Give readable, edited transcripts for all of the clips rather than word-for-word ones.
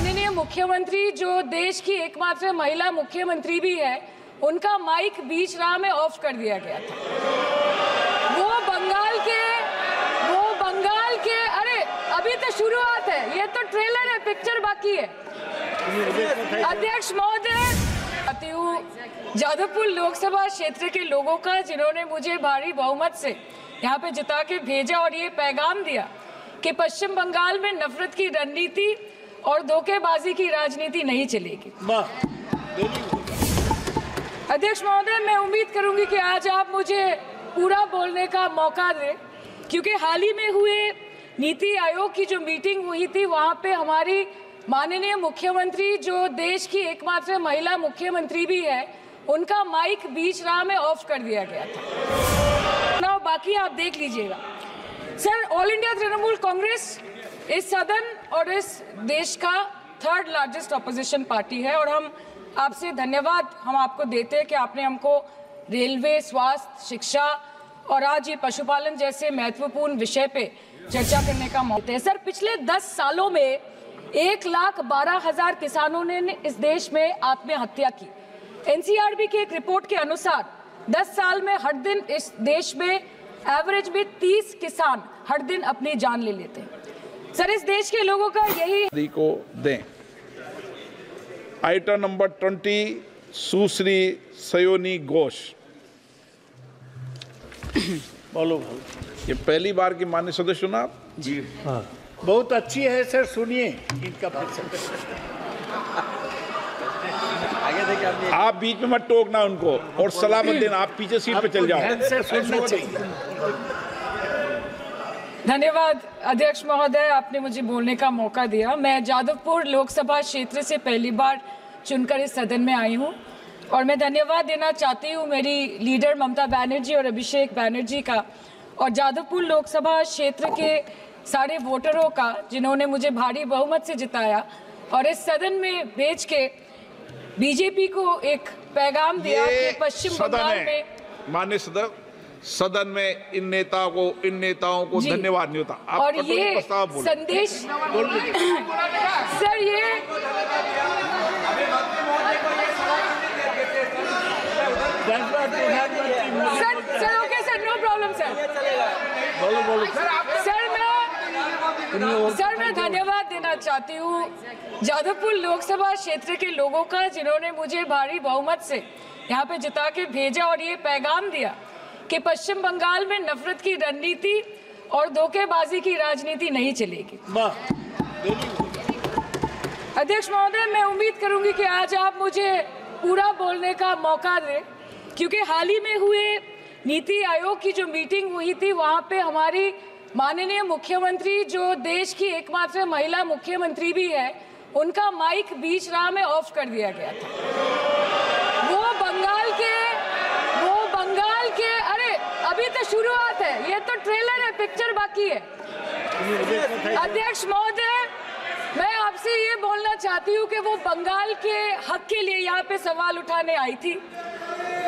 माननीय मुख्यमंत्री जो देश की एकमात्र महिला मुख्यमंत्री भी है, उनका माइक बीच राह में ऑफ कर दिया गया था। वो बंगाल के अरे अभी तो शुरुआत है, ये तो ट्रेलर है, पिक्चर बाकी है। अध्यक्ष महोदय, जादवपुर लोकसभा क्षेत्र के लोगों का, जिन्होंने मुझे भारी बहुमत से यहाँ पे जिता के भेजा और ये पैगाम दिया कि पश्चिम बंगाल में नफरत की रणनीति और धोखेबाजी की राजनीति नहीं चलेगी। अध्यक्ष महोदय, मैं उम्मीद करूंगी कि आज आप मुझे पूरा बोलने का मौका दें, क्योंकि हाल ही में हुए नीति आयोग की जो मीटिंग हुई थी, वहां पे हमारी माननीय मुख्यमंत्री जो देश की एकमात्र महिला मुख्यमंत्री भी है, उनका माइक बीच राह में ऑफ कर दिया गया था। ना बाकी आप देख लीजिएगा। Sir, all India Trinamool Congress इस सदन और इस देश का थर्ड लार्जेस्ट ऑपोजिशन पार्टी है, और हम आपसे धन्यवाद हम आपको देते हैं कि आपने हमको रेलवे, स्वास्थ्य, शिक्षा और आज ये पशुपालन जैसे महत्वपूर्ण विषय पे चर्चा करने का मौका देते हैं। सर, पिछले 10 सालों में 1,12,000 किसानों ने इस देश में आत्महत्या की। एनसीआरबी की एक रिपोर्ट के अनुसार 10 साल में हर दिन इस देश में एवरेज में 30 किसान हर दिन अपनी जान ले लेते हैं। सर, इस देश के लोगों का यही को दें। आइटम नंबर 20, सुश्री सयोनी घोष। बोलो। ये पहली बार की माननीय सदस्य चुना जी हाँ, बहुत अच्छी है सर, सुनिए इनका। आप बीच में मत टोकना उनको और सलाह मत देना, आप पीछे सीट पे चल जाओ। सुनना चाहिए। धन्यवाद अध्यक्ष महोदय, आपने मुझे बोलने का मौका दिया। मैं जादवपुर लोकसभा क्षेत्र से पहली बार चुनकर इस सदन में आई हूं, और मैं धन्यवाद देना चाहती हूं मेरी लीडर ममता बनर्जी और अभिषेक बनर्जी का, और जादवपुर लोकसभा क्षेत्र के सारे वोटरों का, जिन्होंने मुझे भारी बहुमत से जिताया और इस सदन में भेज के बीजेपी को एक पैगाम दिया कि पश्चिम बंगाल में माननीय सदन में इन नेताओं को धन्यवाद नहीं होता। आप और ये संदेश सर, ये sir okay sir, no problem sir. Sir, मैं धन्यवाद देना चाहती हूँ जादवपुर लोकसभा क्षेत्र के लोगों का, जिन्होंने मुझे भारी बहुमत से यहाँ पे जिता के भेजा और ये पैगाम दिया कि पश्चिम बंगाल में नफरत की रणनीति और धोखेबाजी की राजनीति नहीं चलेगी। अध्यक्ष महोदय, मैं उम्मीद करूंगी कि आज आप मुझे पूरा बोलने का मौका दें, क्योंकि हाल ही में हुए नीति आयोग की जो मीटिंग हुई थी, वहां पे हमारी माननीय मुख्यमंत्री जो देश की एकमात्र महिला मुख्यमंत्री भी है, उनका माइक बीच राह में ऑफ कर दिया गया था। वो बंगाल के अरे अभी तो शुरुआत है, ये तो ट्रेलर है, पिक्चर बाकी है। अध्यक्ष महोदय, मैं आपसे ये बोलना चाहती हूँ कि वो बंगाल के हक के लिए यहाँ पे सवाल उठाने आई थी,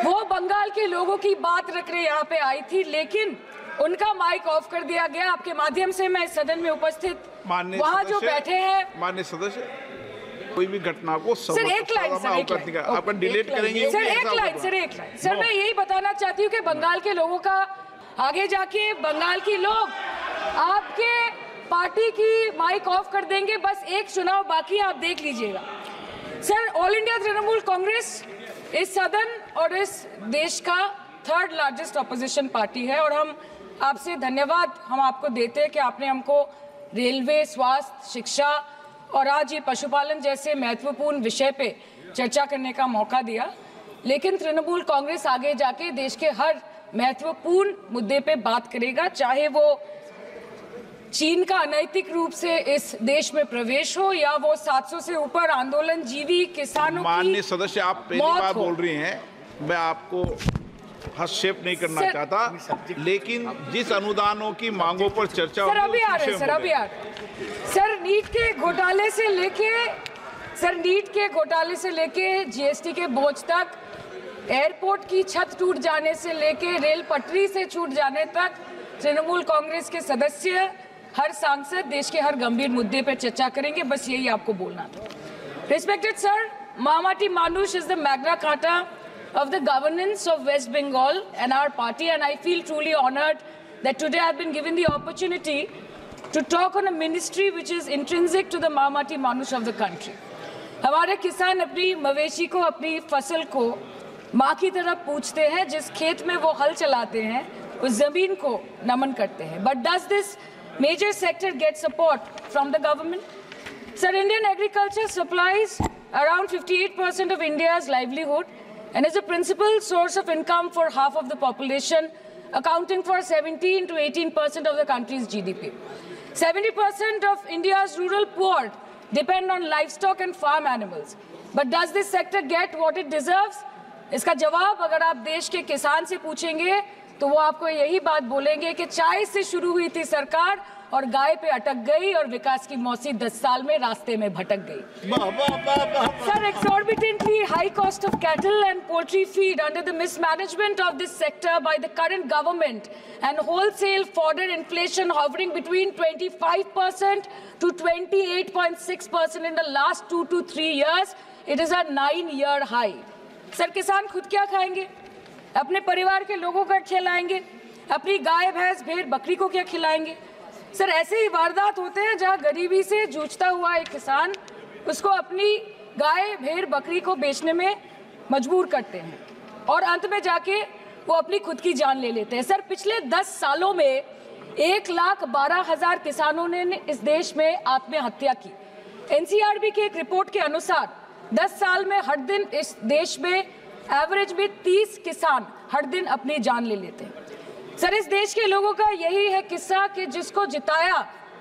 वो बंगाल के लोगों की बात रखने यहाँ पे आई थी, लेकिन उनका माइक ऑफ कर दिया गया। आपके माध्यम से मैं इस सदन में उपस्थित वहाँ जो बैठे हैं माननीय सदस्य, कोई भी घटना को सर एक लाइन आपका डिलीट करेंगे सर, एक लाइन सर, मैं यही बताना चाहती हूँ कि बंगाल के लोगों का, आगे जाके बंगाल के लोग आपके पार्टी की माइक ऑफ कर देंगे। बस एक चुनाव बाकी, आप देख लीजिएगा। Sir, all India Trinamool Congress इस सदन और इस देश का थर्ड लार्जेस्ट ऑपोजिशन पार्टी है, और हम आपसे धन्यवाद हम आपको देते हैं कि आपने हमको रेलवे, स्वास्थ्य, शिक्षा और आज ये पशुपालन जैसे महत्वपूर्ण विषय पे चर्चा करने का मौका दिया। लेकिन तृणमूल कांग्रेस आगे जाके देश के हर महत्वपूर्ण मुद्दे पे बात करेगा, चाहे वो चीन का अनैतिक रूप से इस देश में प्रवेश हो, या वो 700 से ऊपर आंदोलन जीवी किसानों की। माननीय सदस्य, आप पहली बार बोल रही हैं, मैं आपको हस्तक्षेप नहीं करना चाहता, लेकिन जिस अनुदानों की मांगों पर चर्चा सर अभी आ रहे हैं, सर नीट के घोटाले से लेके जीएसटी के बोझ तक, एयरपोर्ट की छत टूट जाने से लेके रेल पटरी से छूट जाने तक तृणमूल कांग्रेस के सदस्य हर सांसद देश के हर गंभीर मुद्दे पर चर्चा करेंगे, बस यही आपको बोलना था। Respected sir, Mahamati Manush is the Magna Carta of the governance of West Bengal and our party, and I feel truly honored that today I've been given the opportunity to talk on a ministry which is intrinsic to the Mahamati Manush of the country. हमारे किसान अपनी मवेशी को, अपनी फसल को माँ की तरह पूछते हैं, जिस खेत में वो हल चलाते हैं उस जमीन को नमन करते हैं. But does this major sector get support from the government? Sir, Indian agriculture supplies around 58% of India's livelihood and is a principal source of income for half of the population, accounting for 17 to 18% of the country's GDP. 70% of India's rural poor depend on livestock and farm animals. But does this sector get what it deserves? इसका जवाब अगर आप देश के किसान से पूछेंगे तो वो आपको यही बात बोलेंगे कि चाय से शुरू हुई थी सरकार और गाय पे अटक गई और विकास की मौसी 10 साल में रास्ते में भटक गई. Sir, exorbitantly high cost of cattle and poultry feed under the mismanagement of this sector by the current government and wholesale fodder inflation hovering between 25% to 28.6% in the last 2 to 3 years, it is a 9-year high. Sir, किसान खुद क्या खाएंगे? अपने परिवार के लोगों का खिलाएंगे? अपनी गाय भैंस भेड़ बकरी को क्या खिलाएंगे? सर, ऐसे ही वारदात होते हैं जहां गरीबी से जूझता हुआ एक किसान उसको अपनी गाय भेड़ बकरी को बेचने में मजबूर करते हैं और अंत में जाके वो अपनी खुद की जान ले लेते हैं. सर, पिछले 10 सालों में 1,12,000 किसानों ने इस देश में आत्महत्या की. एनसीआरबी की एक रिपोर्ट के अनुसार 10 साल में हर दिन इस देश में एवरेज में 30 किसान हर दिन अपनी जान ले लेते हैं. सर, इस देश के लोगों का यही है किस्सा कि जिसको जिताया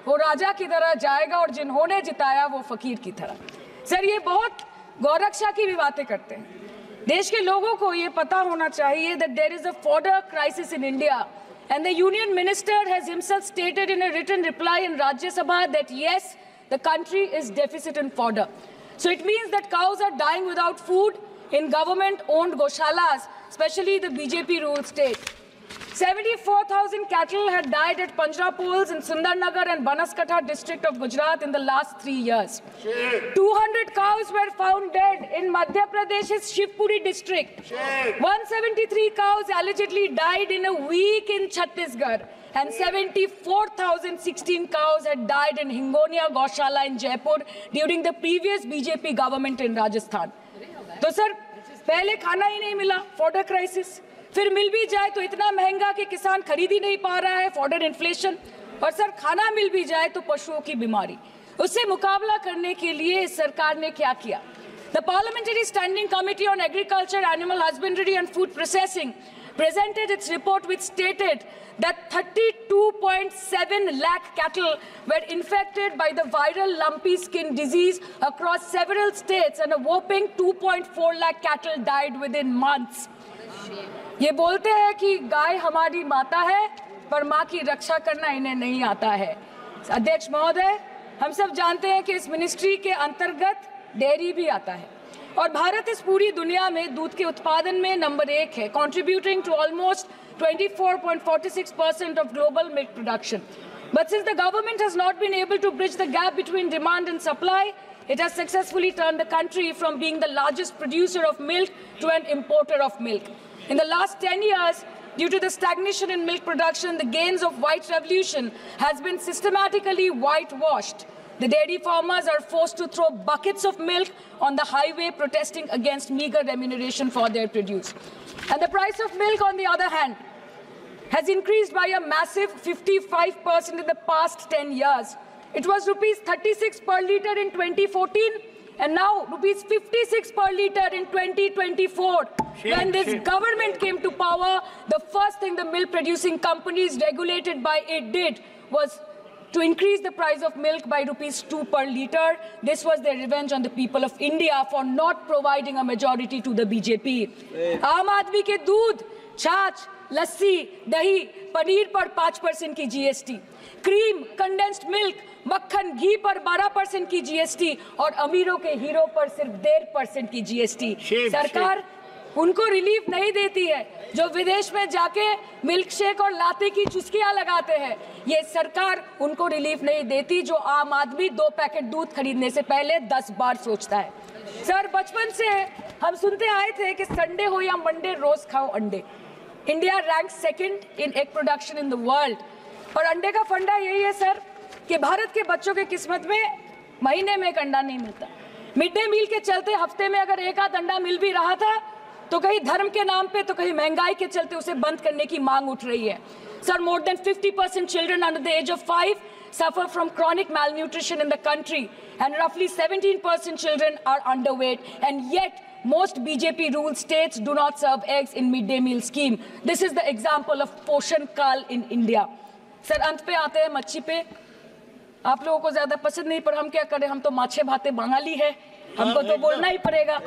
वो राजा की तरह जाएगा और जिन्होंने जिताया वो फकीर की तरह. सर, ये बहुत गौरक्षा की भी बातें करते हैं. देश के लोगों को ये पता होना चाहिए that there is a fodder crisis in India and the union minister has himself stated in a written reply in Rajya Sabha that yes, the country is deficit in fodder. So it means that cows are dying without food in government-owned goshalas, especially the BJP-ruled state. 74,000 cattle had died at Panjrapols in Sundarnagar and Banaskantha district of Gujarat in the last 3 years. 200 cows were found dead in Madhya Pradesh's Shivpuri district. 173 cows allegedly died in a week in Chhattisgarh. And 74,016 cows had died in Hingonia Goshala in Jaipur during the previous BJP government in Rajasthan. तो sir, पहले खाना ही नहीं मिला, fodder crisis. फिर मिल भी जाए तो इतना महंगा कि किसान खरीद ही नहीं पा रहा है, फॉडर इन्फ्लेशन. और सर, खाना मिल भी जाए तो पशुओं की बीमारी. उससे मुकाबला करने के लिए इस सरकार ने क्या किया? The Parliamentary Standing Committee on Agriculture, Animal Husbandry and Food Processing presented its report which stated that 32.7 lakh cattle were infected by the viral lumpy skin disease across several states and a whopping 2.4 lakh cattle died within months. ये बोलते हैं कि गाय हमारी माता है पर माँ की रक्षा करना इन्हें नहीं आता है. अध्यक्ष महोदय, हम सब जानते हैं कि इस मिनिस्ट्री के अंतर्गत डेयरी भी आता है और भारत इस पूरी दुनिया में दूध के उत्पादन में नंबर 1 है, contributing to almost 24.46% of global milk production. But since the government has not been able to bridge the gap between demand and supply, it has successfully turned the country from being the largest producer of milk to an importer of milk. In the last 10 years, due to the stagnation in milk production, the gains of white revolution has been systematically whitewashed. The dairy farmers are forced to throw buckets of milk on the highway protesting against meager remuneration for their produce. And the price of milk, on the other hand, has increased by a massive 55% in the past 10 years. It was rupees 36 per litre in 2014 and now rupees 56 per litre in 2024. When this government came to power, the first thing the milk producing companies regulated by it did was to increase the price of milk by rupees 2 per litre. This was their revenge on the people of India for not providing a majority to the BJP. आम आदमी के दूध, छाछ, लस्सी, दही, पनीर पर 5% की GST, cream, condensed milk, मक्खन, घी पर 12% की GST और अमीरों के हीरो पर सिर्फ 1.5% की GST. सरकार उनको रिलीफ नहीं देती है, जो विदेश में जाके मिल्क शेक और लाते की चुस्कियां लगाते हैं, ये सरकार उनको रिलीफ नहीं देती, जो आम आदमी 2 पैकेट दूध खरीदने से पहले 10 बार सोचता है। सर, बचपन से हम सुनते आए थे कि संडे हो या मंडे रोज खाओ अंडे। India rank 2nd in egg production in the world, और अंडे का फंडा यही है सर कि भारत के बच्चों की किस्मत में महीने में एक अंडा नहीं मिलता। मिड डे मील के चलते हफ्ते में अगर एक आध अंडा मिल भी रहा था तो कहीं धर्म के नाम पे तो कहीं महंगाई के चलते उसे बंद करने की मांग उठ रही है। Sir, more than 50% children under the age of 5 suffer from chronic malnutrition in the country, and roughly 17% children are underweight, and yet most BJP ruled states do not serve eggs in midday meal scheme. This is the example of Poshan Kal in India. Sir, अंत पे आते हैं मच्छी पे। आप लोगों को ज्यादा पसंद नहीं, पर हम क्या करें, हम तो माछे भाते बंगाली है, हमको तो बोलना ही पड़ेगा।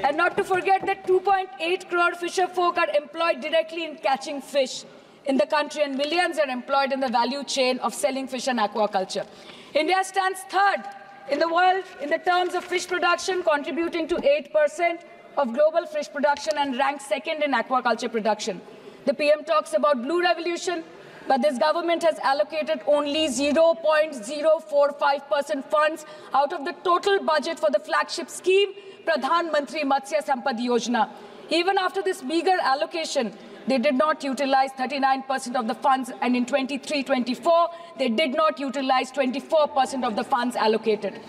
And not to forget that 2.8 crore fisher folk are employed directly in catching fish in the country, and millions are employed in the value chain of selling fish and aquaculture. India stands 3rd in the world in the terms of fish production, contributing to 8% of global fish production, and ranks 2nd in aquaculture production. The PM talks about blue revolution, but this government has allocated only 0.045% funds out of the total budget for the flagship scheme, Pradhan Mantri Matsya Sampad Yojana. Even after this meager allocation, they did not utilize 39% of the funds, and in 23-24, they did not utilize 24% of the funds allocated.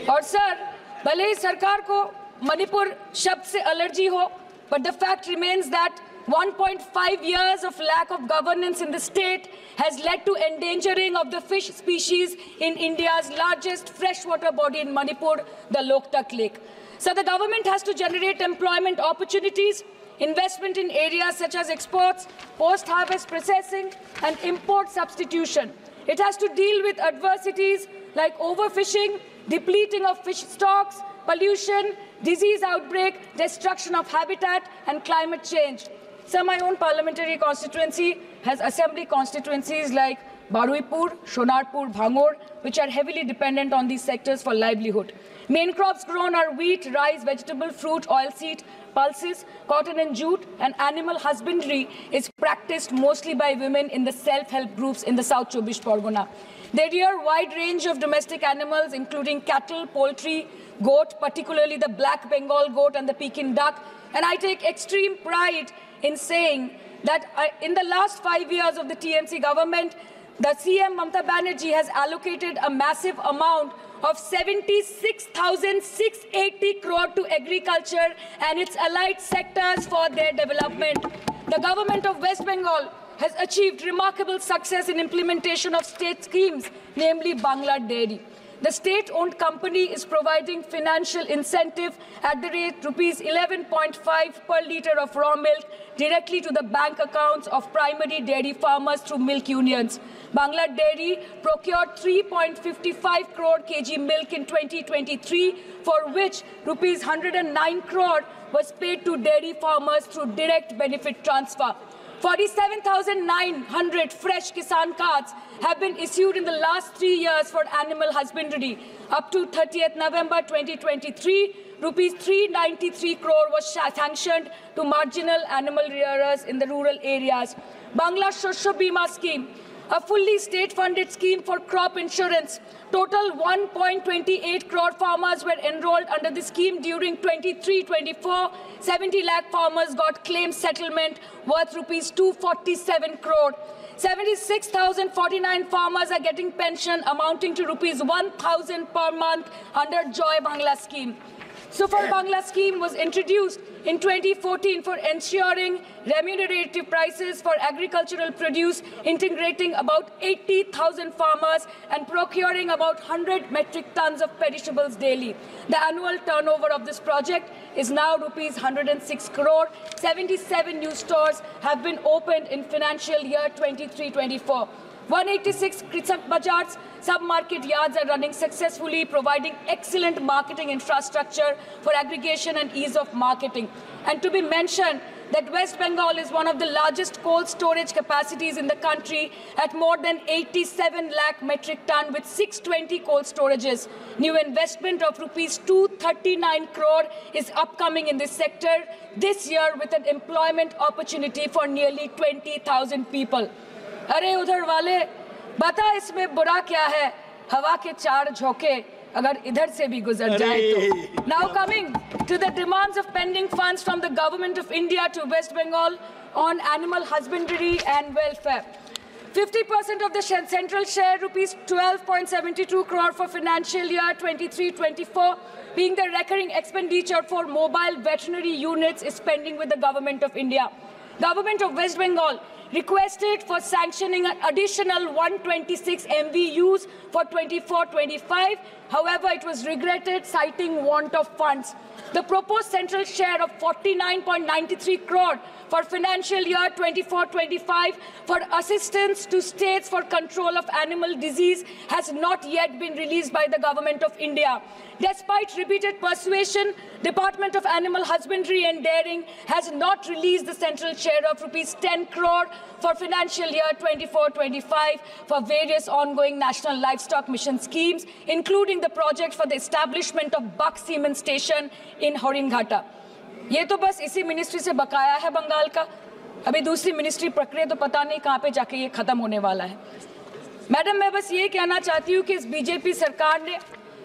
और sir, भले ही सरकार को मणिपुर शब्द से allergy हो, but the fact remains that 1.5 years of lack of governance in the state has led to endangering of the fish species in India's largest freshwater body in Manipur, the Loktak Lake. So the government has to generate employment opportunities, investment in areas such as exports, post-harvest processing, and import substitution. It has to deal with adversities like overfishing, depleting of fish stocks, pollution, disease outbreak, destruction of habitat, and climate change. So my own parliamentary constituency has assembly constituencies like Baruipur, Shonarpur, Bhangor, which are heavily dependent on these sectors for livelihood. Main crops grown are wheat, rice, vegetable, fruit, oilseed, pulses, cotton and jute, and animal husbandry is practiced mostly by women in the self-help groups in the South Chobbish Pargona. They rear a wide range of domestic animals, including cattle, poultry, goat, particularly the black Bengal goat and the Pekin duck. And I take extreme pride in saying that in the last 5 years of the TMC government, the CM Mamata Banerjee has allocated a massive amount of 76,680 crore to agriculture and its allied sectors for their development. The government of West Bengal has achieved remarkable success in implementation of state schemes, namely Bangla Dairy. The state-owned company is providing financial incentive at the rate rupees 11.5 per litre of raw milk directly to the bank accounts of primary dairy farmers through milk unions. Bangla Dairy procured 3.55 crore kg milk in 2023, for which rupees 109 crore was paid to dairy farmers through direct benefit transfer. 47,900 fresh Kisan cards have been issued in the last 3 years for animal husbandry. Up to 30th November 2023, rupees 393 crore was sanctioned to marginal animal rearers in the rural areas. Bangla Shosho Bima scheme, a fully state-funded scheme for crop insurance. Total 1.28 crore farmers were enrolled under the scheme during 23-24. 70 lakh farmers got claim settlement worth rupees 247 crore. 76,049 farmers are getting pension amounting to rupees 1,000 per month under Joy Bangla scheme. Super Bangla scheme was introduced in 2014 for ensuring remunerative prices for agricultural produce, integrating about 80,000 farmers and procuring about 100 metric tons of perishables daily. The annual turnover of this project is now rupees 106 crore. 77 new stores have been opened in financial year 23-24. 186 Krisak Bazars sub-market yards are running successfully, providing excellent marketing infrastructure for aggregation and ease of marketing. And to be mentioned that West Bengal is one of the largest cold storage capacities in the country at more than 87 lakh metric ton with 620 cold storages. New investment of rupees 239 crore is upcoming in this sector this year with an employment opportunity for nearly 20,000 people. अरे उधर वाले बता इसमें बुरा क्या है, हवा के चार झोंके अगर इधर से भी गुजर जाए तो. Now coming to the demands of pending funds from the Government of India to West Bengal on animal husbandry and welfare. 50% of the central share, rupees 12.72 crore for financial year 23-24, being the recurring expenditure for mobile veterinary units is pending with the Government of India. Government of West Bengal requested for sanctioning an additional 126 MVUs for 24-25. However, it was regretted, citing want of funds. The proposed central share of 49.93 crore for financial year 24-25 for assistance to states for control of animal disease has not yet been released by the Government of India. Despite repeated persuasion, Department of Animal Husbandry and Dairying has not released the central share of rupees 10 crore for financial year 24-25 for various ongoing national livestock mission schemes, including the project for the establishment of Buck Semen Station in Horinghata. ये तो बस इसी ministry से बकाया है बंगाल का. अभी दूसरी मिनिस्ट्री प्रक्रिया तो पता नहीं कहाँ पे जाके ये खत्म होने वाला है. मैडम, मैं बस ये कहना चाहती हूँ कि इस बीजेपी सरकार ने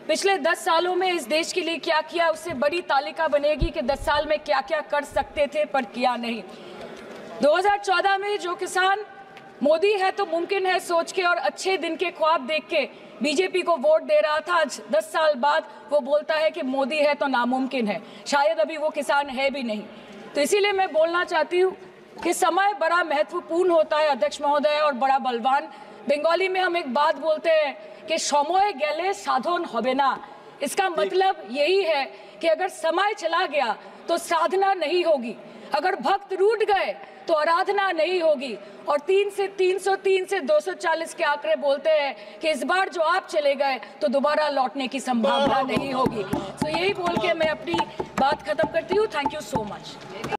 पिछले 10 सालों में इस देश के लिए क्या किया, उससे बड़ी तालिका बनेगी कि 10 साल में क्या क्या कर सकते थे पर किया नहीं. 2014 में जो किसान मोदी है तो मुमकिन है सोच के और अच्छे दिन के ख्वाब देख के बीजेपी को वोट दे रहा था, आज 10 साल बाद वो बोलता है कि मोदी है तो नामुमकिन है. शायद अभी वो किसान है भी नहीं. तो इसीलिए मैं बोलना चाहती हूँ कि समय बड़ा महत्वपूर्ण होता है अध्यक्ष महोदय और बड़ा बलवान. बंगाली में हम एक बात बोलते हैं कि समय गेले साधन होबे ना. इसका मतलब यही है कि अगर समय चला गया तो साधना नहीं होगी, अगर भक्त रूठ गए तो आराधना नहीं होगी. और 3 से 303 से 240 के आंकड़े बोलते हैं कि इस बार जो आप चले गए तो दोबारा लौटने की संभावना नहीं होगी. तो यही बोल के मैं अपनी बात खत्म करती हूँ. Thank you so much.